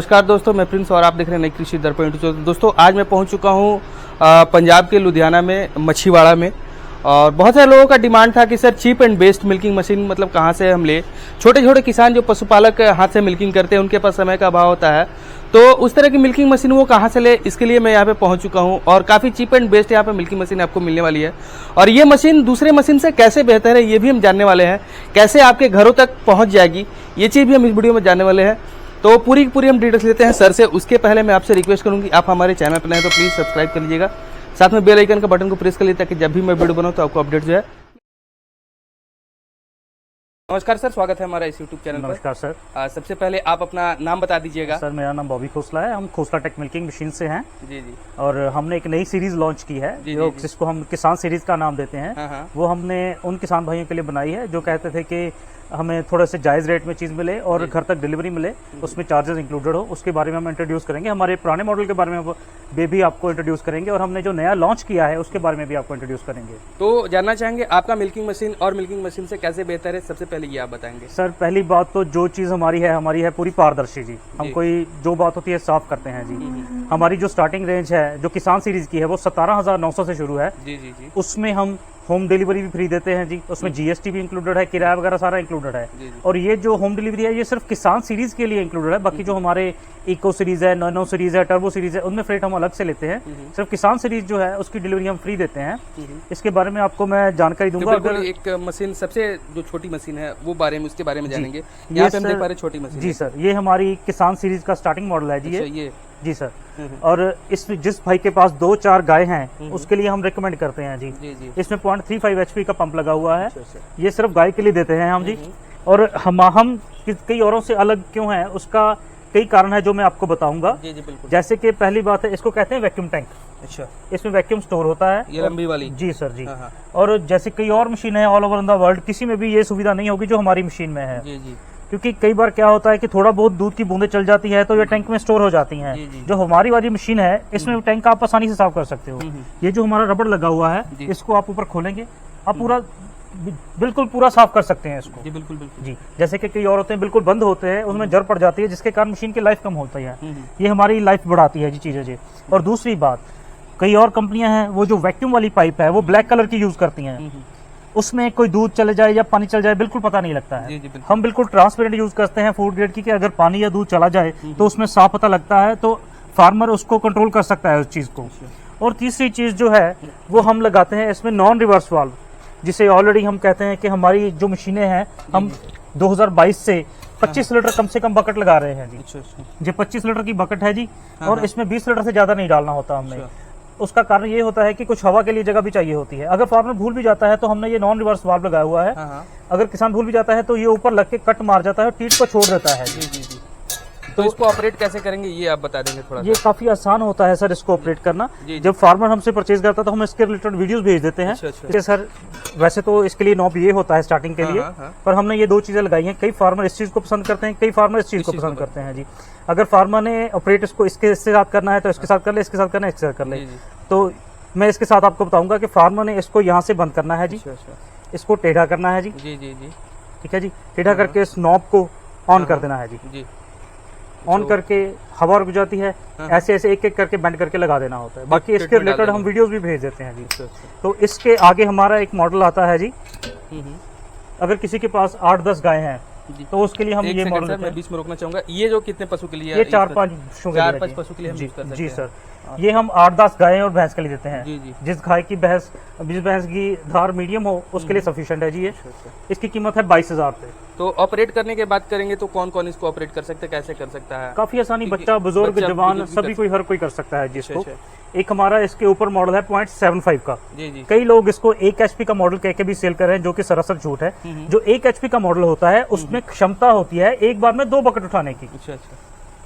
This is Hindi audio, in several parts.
नमस्कार दोस्तों, मैं प्रिंस और आप देख रहे हैं नई कृषि दर्पण। दोस्तों आज मैं पहुंच चुका हूं पंजाब के लुधियाना में मछीवाड़ा में, और बहुत सारे लोगों का डिमांड था कि sir cheap and best milking machine मतलब कहां से हम ले। छोटे छोटे किसान जो पशुपालक हाथ से मिल्किंग करते हैं उनके पास समय का अभाव होता है, तो उस तरह की मिल्किंग मशीन वो कहां से ले, इसके लिए मैं यहाँ पे पहुंच चुका हूं और काफ़ी चीप एंड बेस्ट यहाँ पे मिल्किंग मशीन आपको मिलने वाली है। और ये मशीन दूसरे मशीन से कैसे बेहतर है ये भी हम जानने वाले हैं, कैसे आपके घरों तक पहुँच जाएगी ये चीज़ भी हम इस वीडियो में जानने वाले हैं। तो पूरी हम डिटेल्स लेते हैं सर से। उसके पहले मैं आपसे रिक्वेस्ट करूंगी, आप हमारे चैनल पर नए हैं तो प्लीज़ सब्सक्राइब कर लीजिएगा, साथ में बेल आइकन का बटन को प्रेस कर लीजिए ताकि जब भी मैं वीडियो बनाऊं तो आपको अपडेट जो है। नमस्कार सर, स्वागत है हमारा इस यूट्यूब चैनल पर। नमस्कार सर। सबसे पहले आप अपना नाम बता दीजिएगा। सर मेरा नाम बॉबी खोसला है, हम खोसला टेक मिल्किंग मशीन से हैं। जी जी। और हमने एक नई सीरीज लॉन्च की है जो जिसको हम किसान सीरीज का नाम देते हैं। हाँ। वो हमने उन किसान भाइयों के लिए बनाई है जो कहते थे कि हमें थोड़े से जायज़ रेट में चीज़ मिले और घर तक डिलीवरी मिले, उसमें चार्जेस इंक्लूडेड हो। उसके बारे में हम इंट्रोड्यूस करेंगे, हमारे पुराने मॉडल के बारे में भी आपको इंट्रोड्यूस करेंगे, और हमने जो नया लॉन्च किया है उसके बारे में भी आपको इंट्रोड्यूस करेंगे। तो जानना चाहेंगे आपका मिल्किंग मशीन और मिल्किंग मशीन से कैसे बेहतर है, सबसे पहले ये आप बताएंगे। सर पहली बात तो जो चीज़ हमारी है पूरी पारदर्शी जी। हम कोई जो बात होती है साफ करते हैं जी। हमारी जो स्टार्टिंग रेंज है जो किसान सीरीज की है वो 17,900 से शुरू है। जी जी जी। उसमें हम होम डिलीवरी भी फ्री देते हैं जी, उसमें जीएसटी भी इंक्लूडेड है, किराया वगैरह सारा इंक्लूडेड है। और ये जो होम डिलीवरी है ये सिर्फ किसान सीरीज के लिए इंक्लूडेड है। बाकी जो हमारे इको सीरीज है, नैनो सीरीज है, टर्बो सीरीज है, उनमें फ्रेट हम अलग से लेते हैं। सिर्फ किसान सीरीज जो है उसकी डिलीवरी हम फ्री देते हैं। इसके बारे में आपको मैं जानकारी दूंगा। तो अगर एक मशीन सबसे जो छोटी मशीन है वो बारे में उसके बारे में जानेंगे। यहाँ पे हम देख पा रहे छोटी मशीन। जी सर, ये हमारी किसान सीरीज का स्टार्टिंग मॉडल है जी। ये जी सर। और इस जिस भाई के पास 2-4 गाय हैं उसके लिए हम रिकमेंड करते हैं जी। इसमें 0.35 HP का पंप लगा हुआ है। ये सिर्फ गाय के लिए देते हैं हम जी। और हम कई औरों से अलग क्यों हैं उसका कई कारण है जो मैं आपको बताऊंगा। जैसे कि पहली बात है, इसको कहते हैं वैक्यूम टैंक। अच्छा, इसमें वैक्यूम स्टोर होता है, ये लंबी वाली। जी सर जी। और जैसे कई और मशीन है ऑल ओवर द वर्ल्ड, किसी में भी ये सुविधा नहीं होगी जो हमारी मशीन में है। जी। क्योंकि कई बार क्या होता है कि थोड़ा बहुत दूध की बूंदें चल जाती है तो ये टैंक में स्टोर हो जाती हैं। जो हमारी वाली मशीन है इसमें टैंक आप आसानी से साफ कर सकते हो। ये जो हमारा रबड़ लगा हुआ है इसको आप ऊपर खोलेंगे, आप बिल्कुल पूरा साफ कर सकते हैं इसको। जी बिल्कुल जी। जैसे कि कई और होते हैं बिल्कुल बंद होते हैं, उसमें जर पड़ जाती है जिसके कारण मशीन की लाइफ कम होती है। ये हमारी लाइफ बढ़ाती है जी चीजें जी। और दूसरी बात, कई और कंपनियां हैं वो जो वैक्यूम वाली पाइप है वो ब्लैक कलर की यूज करती हैं, उसमें कोई दूध चले जाए या पानी चल जाए बिल्कुल पता नहीं लगता है। हम बिल्कुल ट्रांसपेरेंट यूज करते हैं फूड ग्रेड की, कि अगर पानी या दूध चला जाए तो उसमें साफ पता लगता है, तो फार्मर उसको कंट्रोल कर सकता है उस चीज को। और तीसरी चीज जो है वो हम लगाते हैं इसमें नॉन रिवर्स वाल्व, जिसे ऑलरेडी हम कहते हैं कि हमारी जो मशीनें हैं हम 2022 से 25 लीटर कम से कम बकेट लगा रहे हैं जी। ये 25 लीटर की बकेट है जी। और इसमें 20 लीटर से ज्यादा नहीं डालना होता हमने। उसका कारण ये होता है कि कुछ हवा के लिए जगह भी चाहिए होती है। अगर फार्मर भूल भी जाता है तो हमने ये नॉन रिवर्स वाल्व लगाया हुआ है। अगर किसान भूल भी जाता है तो ये ऊपर लग के कट मार जाता है, टीट को छोड़ देता है। जी। तो इसको ऑपरेट कैसे करेंगे ये आप बता देंगे थोड़ा। ये काफी आसान होता है सर इसको ऑपरेट करना। जब फार्मर हमसे परचेज करता है तो हम इसके रिलेटेड वीडियोस भेज देते हैं। अच्छा। सर वैसे तो इसके लिए नॉब ये होता है स्टार्टिंग के लिए, पर हमने ये 2 चीजें लगाई हैं। कई फार्मर इस चीज को पसंद करते हैं, कई फार्मर इस चीज को पसंद करते हैं जी। अगर फार्मर ने ऑपरेट इसको इसके साथ करना है तो इसके साथ कर ले, इसके साथ करना है इसके साथ कर ले। तो मैं इसके साथ आपको बताऊंगा कि फार्मर ने इसको यहाँ से बंद करना है जी। इसको टेढ़ा करना है जी। जी। ठीक है जी। टेढ़ा करके इस नॉब को ऑन कर देना है जी। ऑन करके हवा रुक जाती है, ऐसे ऐसे एक एक करके बेंड करके लगा देना होता है। बाकी इसके रिलेटेड हम वीडियोस भी भेज देते हैं जी। तो इसके आगे हमारा एक मॉडल आता है जी। अगर किसी के पास 8-10 गाय हैं तो उसके लिए हम ये मॉडल, मैं बीच में रोकना चाहूंगा, ये जो कितने पशु के लिए? ये 4-5 पशु के लिए हम यूज कर सकते हैं जी सर। ये हम 8-10 गायें और भैंस के लिए देते हैं। जी। जिस भैंस की धार मीडियम हो उसके लिए सफिशिएंट है जी ये। इसकी कीमत है 22,000 रुपए। तो ऑपरेट करने के बात करेंगे तो कौन कौन इसको ऑपरेट कर सकते हैं, कैसे कर सकता है? काफी आसानी, बच्चा, बुजुर्ग, जवान, सभी कोई, हर कोई कर सकता है जिसको। एक हमारा इसके ऊपर मॉडल है 0.75 का। जी। कई लोग इसको 1 HP का मॉडल कह के भी सेल कर रहे हैं, जो कि सरासर झूठ है। जो 1 HP का मॉडल होता है उसमें क्षमता होती है एक बार में 2 बकेट उठाने की। अच्छा।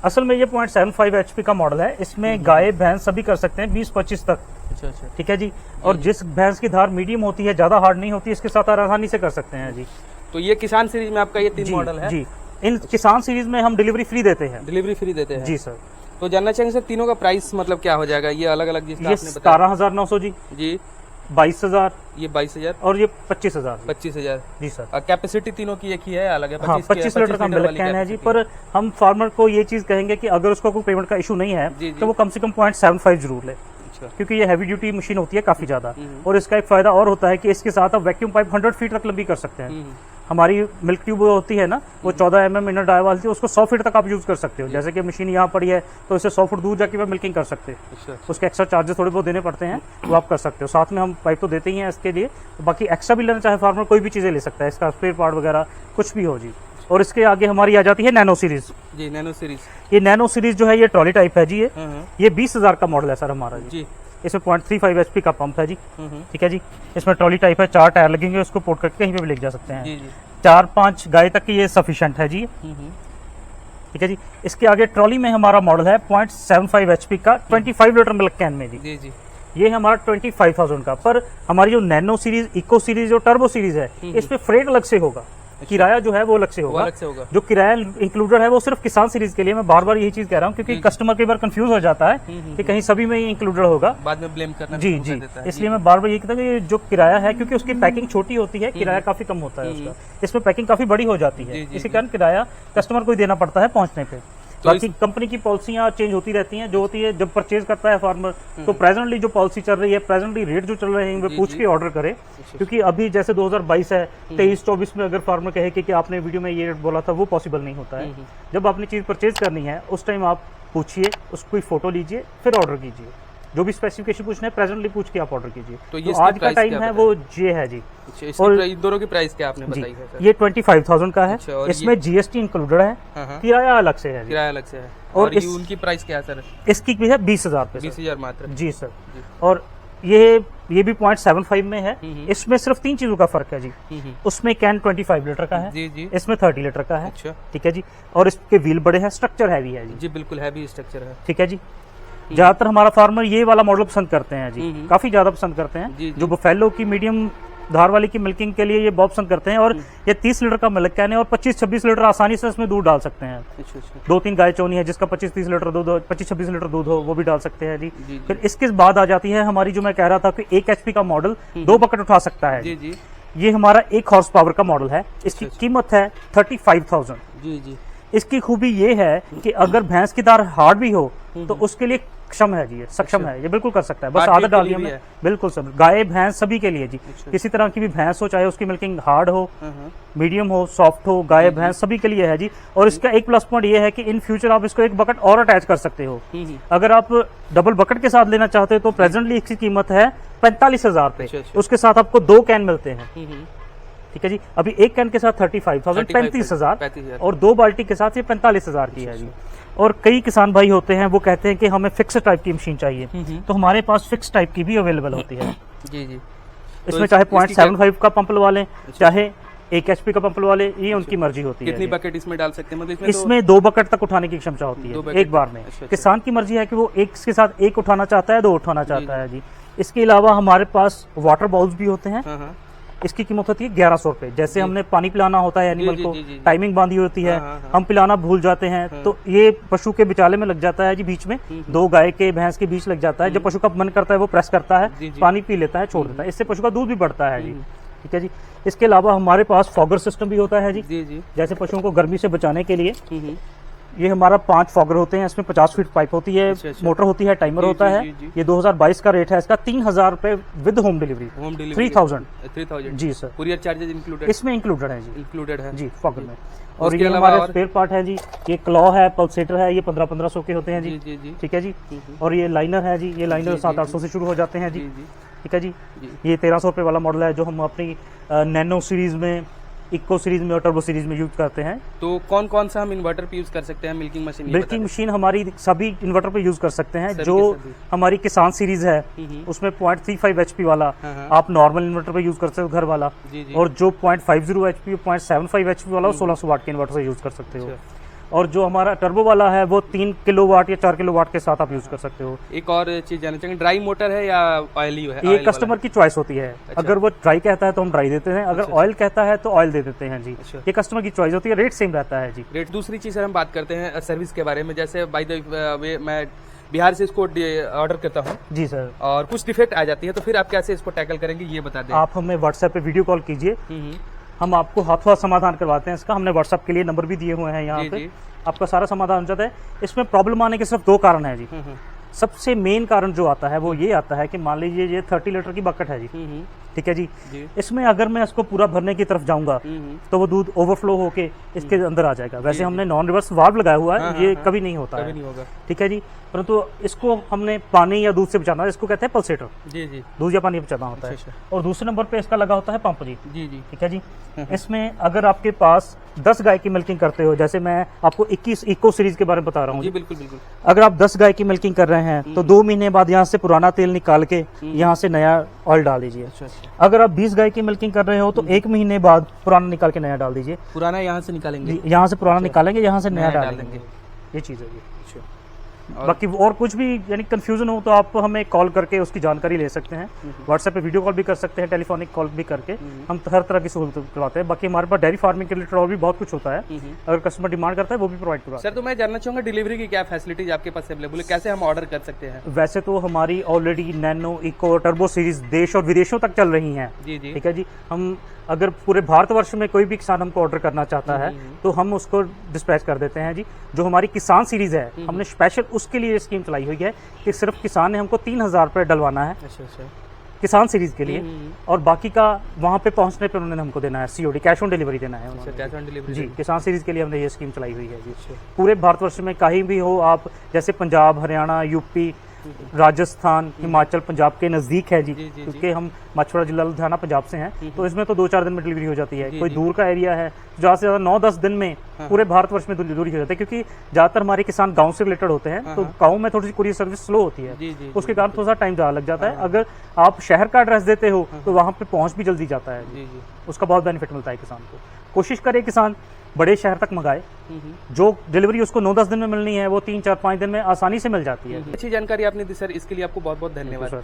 असल में ये 0.75 HP का मॉडल है। इसमें गाय भैंस सभी कर सकते हैं 20-25 तक। अच्छा। ठीक है जी। और जिस भैंस की धार मीडियम होती है, ज्यादा हार्ड नहीं होती, इसके साथ आसानी से कर सकते हैं जी। तो ये किसान सीरीज में आपका ये 3 मॉडल है जी। इन किसान सीरीज में हम डिलीवरी फ्री देते हैं। डिलीवरी फ्री देते हैं जी सर। तो जानना चाहेंगे सर तीनों का प्राइस मतलब क्या हो जाएगा? ये अलग अलग जिसका आपने बताया 17,900 जी। 22,000, ये 22,000 और ये 25,000। 25,000 जी सर। कैपेसिटी तीनों की एक ही है, अलग है? हाँ, 25 लीटर का मिल्क कैन है जी। पर हम फार्मर को ये चीज कहेंगे कि अगर उसका कोई पेमेंट का इशू नहीं है तो वो कम से कम 0.75 जरूर ले, क्योंकि ये हैवी ड्यूटी मशीन होती है काफी ज्यादा। और इसका एक फायदा और होता है कि इसके साथ आप वैक्यूम पाइप 100 फीट तक लंबी कर सकते हैं। हमारी मिल्क ट्यूब होती है ना, वो 14 mm इनर डाई वाली थी, उसको 100 फीट तक आप यूज कर सकते हो। जैसे कि मशीन यहाँ पड़ी है तो इससे 100 फुट दूर जाके आप मिल्किंग कर सकते हैं। उसके एक्स्ट्रा चार्जेस थोड़े बहुत देने पड़ते हैं, वो आप कर सकते हो। साथ में हम पाइप तो देते ही हैं इसके लिए, बाकी एक्स्ट्रा भी लेना चाहे फार्मर कोई भी चीजें ले सकता है, इसका स्पेयर पार्ट वगैरह कुछ भी हो जी। और इसके आगे हमारी आ जाती है नैनो सीरीज जी। नैनो सीरीज, ये नैनो सीरीज जो है ये ट्रॉली टाइप है जी। ये 20,000 का मॉडल है सर हमारा जी। इसमें 0.35 HP का पंप है जी। ठीक है जी। इसमें ट्रॉली टाइप है, 4 टायर लगेंगे, उसको पोर्ट करके कहीं पे भी ले जा सकते हैं। 4-5 गाय तक की ये सफिशिएंट है जी। ठीक है जी। इसके आगे ट्रॉली में हमारा मॉडल है 0.75 HP का 25 लीटर मिल्क कैन में जी। ये है हमारा 25,000 का। पर हमारी जो नैनो सीरीज, इको सीरीज और टर्बो सीरीज है, इसमें फ्रेट अलग से होगा, किराया जो है वो अलग से होगा। जो किराया इंक्लूडेड है वो सिर्फ किसान सीरीज के लिए। मैं बार बार यही चीज कह रहा हूँ, क्योंकि कस्टमर कई बार कंफ्यूज हो जाता है कि कहीं सभी में ही इंक्लूडेड होगा, बाद में ब्लेम करना जी जी। इसलिए मैं बार बार यही कहता हूँ कि जो किराया है, क्योंकि उसकी पैकिंग छोटी होती है, किराया काफी कम होता है उसका। इसमें पैकिंग काफी बड़ी हो जाती है, इसी कारण किराया कस्टमर को ही देना पड़ता है पहुंचने पे। बाकी कंपनी की पॉलिसियां चेंज होती रहती हैं। जो होती है जब परचेज करता है फार्मर, तो प्रेजेंटली जो पॉलिसी चल रही है, प्रेजेंटली रेट जो चल रहे हैं, वे पूछ के ऑर्डर करे। क्योंकि अभी जैसे 2022 है, 23-24 में अगर फार्मर कहे कि आपने वीडियो में ये रेट बोला था, वो पॉसिबल नहीं होता है। जब आपने चीज परचेज करनी है उस टाइम आप पूछिए, उसकी फोटो लीजिए, फिर ऑर्डर कीजिए। जो भी स्पेसिफिकेशन पूछना है प्रेजेंटली पूछ के आप ऑर्डर कीजिए। तो आज का टाइम है वो ये है जी। और इन दोनों की प्राइस क्या आपने बताई है सर? ये 25,000 का है। इसमें GST इंक्लूडेड है, किराया अलग से है। किराया अलग से है। और उनकी प्राइस क्या है सर? इसकी भी है 20,000 पे। 20,000 मात्र जी सर। और ये भी 0.75 में है। इसमें सिर्फ 3 चीजों का फर्क है जी। उसमें कैन 25 लीटर का है जी। इसमें 30 लीटर का है। ठीक है जी। और इसके व्हील बड़े हैं, स्ट्रक्चर हैवी है जी। बिल्कुल हैवी स्ट्रक्चर है। ठीक है जी। ज्यादातर हमारा फार्मर ये वाला मॉडल पसंद करते हैं जी, काफी ज्यादा पसंद करते हैं। जो बफेलो की मीडियम धार वाली की मिल्किंग के लिए ये बहुत पसंद करते हैं। और ये 30 लीटर का मिल्क कैन है और 25-26 लीटर आसानी से इसमें दूध डाल सकते हैं। 2-3 गाय चौनी है जिसका 25-30 लीटर दूध हो, 25-26 लीटर दूध हो, वो भी डाल सकते हैं जी। फिर इसके बाद आ जाती है हमारी, जो मैं कह रहा था कि 1 HP का मॉडल 2 बकेट उठा सकता है जी। ये हमारा 1 हॉर्स पावर का मॉडल है। इसकी कीमत है 35,000 जी। इसकी खूबी ये है कि अगर भैंस की दार हार्ड भी हो तो उसके लिए सक्षम है जी, ये सक्षम है, ये बिल्कुल कर सकता है। बस आदत डाली हमने, बिल्कुल सब गाय भैंस सभी के लिए जी। किसी तरह की भी भैंस हो, चाहे उसकी मिल्किंग हार्ड हो, मीडियम हो, सॉफ्ट हो, गाय भैंस सभी के लिए है जी। और इसका एक प्लस पॉइंट ये है कि इन फ्यूचर आप इसको 1 बकेट और अटैच कर सकते हो। अगर आप डबल बकेट के साथ लेना चाहते हो तो प्रेजेंटली इसकी कीमत है 45,000 पे। उसके साथ आपको 2 कैन मिलते हैं। ठीक है जी। अभी 1 कैन के साथ 35,000, 35,000, और 2 बाल्टी के साथ ये 45,000 की है जी। और कई किसान भाई होते हैं वो कहते हैं कि हमें फिक्स टाइप की मशीन चाहिए, तो हमारे पास फिक्स टाइप की भी अवेलेबल होती है जी। इसमें चाहे 0.75 का पंप लगा लें, चाहे 1 HP का पंप लगा लें, ये उनकी मर्जी होती है। कितनी बकेट इसमें डाल सकते हैं? मतलब इसमें 2 बकेट तक उठाने की क्षमता होती है एक बार में। किसान की मर्जी है कि वो एक के साथ 1 उठाना चाहता है, 2 उठाना चाहता है जी। इसके अलावा हमारे पास वाटर बाउल्स भी होते हैं। इसकी कीमत होती है 1100 रुपए। जैसे हमने पानी पिलाना होता है एनिमल को, टाइमिंग बांधी होती है, हम पिलाना भूल जाते हैं तो ये पशु के बिचाले में लग जाता है जी, बीच में 2 गाय के भैंस के बीच लग जाता है। जब पशु का मन करता है वो प्रेस करता है, पानी पी लेता है, छोड़ देता है, इससे पशु का दूध भी बढ़ता है जी। ठीक है जी। इसके अलावा हमारे पास फॉगर सिस्टम भी होता है जी। जैसे पशुओं को गर्मी से बचाने के लिए ये हमारा 5 फॉगर होते हैं। इसमें 50 फीट पाइप होती है, मोटर होती है, टाइमर होता है। ये 2022 का रेट है इसका 3,000 रुपए विद होम डिलीवरी। 3,000 जी सर। कुरियर चार्जेस इंक्लूडेड इसमें इंक्लूडेड है जी। इंक्लूडेड है जी फॉगर में। और ये हमारे स्पेयर पार्ट है जी। ये क्लॉ है, पल्सेटर है, ये 1500 के होते हैं जी। ठीक है जी। और ये लाइनर है जी। ये लाइनर 700-800 से शुरू हो जाते हैं जी। ठीक है जी। ये 1300 रुपए वाला मॉडल है जो हम अपनी नैनो सीरीज में, इको सीरीज में और टर्बो सीरीज में यूज करते हैं। तो कौन कौन सा हम इन्वर्टर पे यूज कर सकते हैं मिल्किंग मशीन? मिल्किंग मशीन हमारी सभी इन्वर्टर पे यूज कर सकते हैं। जो हमारी किसान सीरीज है उसमें 0.35 HP वाला आप नॉर्मल इन्वर्टर पे यूज कर सकते हो, घर वाला। और जो 0.50 HP, 0.75 HP वाला 1600 वाट के इन्वर्टर से यूज कर सकते हो। और जो हमारा टर्बो वाला है वो 3 किलोवाट या 4 किलोवाट के साथ आप यूज कर सकते हो। एक और चीज जानना चाहेंगे, ड्राई मोटर है या ऑयली है? ये कस्टमर की चॉइस होती है। अगर वो ड्राई कहता है तो हम ड्राई देते हैं, अगर ऑयल कहता है तो ऑयल दे देते हैं जी। ये कस्टमर की चॉइस होती है। रेट सेम रहता है जी। रेट। दूसरी चीज हम बात करते हैं सर्विस के बारे में। जैसे बाय द वे मैं बिहार से इसको ऑर्डर करता हूँ जी सर। और कुछ डिफेक्ट आ जाती है, तो फिर आप कैसे इसको टैकल करेंगे ये बता दें। आप हमें व्हाट्सएप पे वीडियो कॉल कीजिए, हम आपको हाथों हाथ समाधान करवाते हैं इसका। हमने व्हाट्सएप के लिए नंबर भी दिए हुए हैं यहाँ पे, आपका सारा समाधान हो जाता है। इसमें प्रॉब्लम आने के सिर्फ 2 कारण है जी। सबसे मेन कारण जो आता है वो ये आता है कि मान लीजिए ये 30 लीटर की बकेट है जी, ठीक है जी। इसमें अगर मैं इसको पूरा भरने की तरफ जाऊंगा तो वो दूध ओवरफ्लो होके इसके अंदर आ जाएगा। वैसे हमने नॉन रिवर्स वाल्व लगाया हुआ है, ये कभी नहीं होता है, ठीक है जी। परंतु इसको हमने पानी या दूध से बचाना है, इसको कहते हैं पल्सेटर जी जी, दूध या पानी बचाना होता है। और दूसरे नंबर पे इसका लगा होता है पंप जी जी जी, ठीक है जी। इसमें अगर आपके पास 10 गाय की मिल्किंग करते हो, जैसे मैं आपको 21 इको सीरीज के बारे में बता रहा हूँ जी, बिल्कुल बिल्कुल। अगर आप 10 गाय की मिल्किंग कर रहे हैं तो 2 महीने बाद यहाँ से पुराना तेल निकाल के यहाँ से नया ऑयल डाल दीजिए। अगर आप 20 गाय की मिल्किंग कर रहे हो तो 1 महीने बाद पुराना निकाल के नया डाल दीजिए। पुराना यहाँ से निकालेंगे, यहाँ से पुराना निकालेंगे, यहाँ से नया डालेंगे, ये चीज है जी। बाकी और कुछ भी यानी कंफ्यूजन हो तो आप हमें कॉल करके उसकी जानकारी ले सकते हैं। व्हाट्सएप पे वीडियो कॉल भी कर सकते हैं, टेलीफोनिक कॉल भी करके हम हर तरह की सहूलत करवाते हैं। बाकी हमारे पास डेयरी फार्मिंग के रिलेटेड और भी बहुत कुछ होता है, अगर कस्टमर डिमांड करता है वो भी प्रोवाइड करवाते हैं। सर तो मैं जानना चाहूंगा डिलीवरी की क्या फैसिलिटीज आपके पास अवेलेबल है, कैसे हम ऑर्डर कर सकते हैं। वैसे तो हमारी already Nano, Eco, Turbo series देश और विदेशों तक चल रही हैं जी जी, ठीक है जी। हम अगर पूरे भारतवर्ष में कोई भी किसान हमको ऑर्डर करना चाहता है तो हम उसको डिस्पैच कर देते हैं जी। जो हमारी किसान सीरीज है हमने स्पेशल उसके लिए स्कीम चलाई हुई है कि सिर्फ किसान ने हमको 3000 रुपये डलवाना है किसान सीरीज के लिए, और बाकी का वहाँ पे पहुँचने पे उन्होंने हमको देना है COD, कैश ऑन डिलीवरी देना है जी। किसान सीरीज के लिए हमने ये स्कीम चलाई हुई है जी। पूरे भारतवर्ष में कहीं भी हो आप, जैसे पंजाब, हरियाणा, यूपी, राजस्थान, हिमाचल, पंजाब के नजदीक है जी, क्योंकि हम मछुआरा जिला लुधियाना पंजाब से हैं, तो इसमें तो 2-4 दिन में डिलीवरी हो जाती है। कोई दूर का एरिया है ज्यादा से ज्यादा 9-10 दिन में पूरे भारतवर्ष में डिलीवरी हो जाती है, क्योंकि ज्यादातर हमारे किसान गांव से रिलेटेड होते हैं, तो गांव में थोड़ी सी कुरियर सर्विस स्लो होती है, उसके कारण थोड़ा सा टाइम ज्यादा लग जाता है। अगर आप शहर का एड्रेस देते हो तो वहाँ पे पहुँच भी जल्दी जाता है, उसका बहुत बेनिफिट मिलता है किसान को। कोशिश करे किसान बड़े शहर तक मंगाए, जो डिलीवरी उसको 9-10 दिन में मिलनी है वो 3-4-5 दिन में आसानी से मिल जाती है। अच्छी जानकारी आपने दी सर, इसके लिए आपको बहुत बहुत धन्यवाद।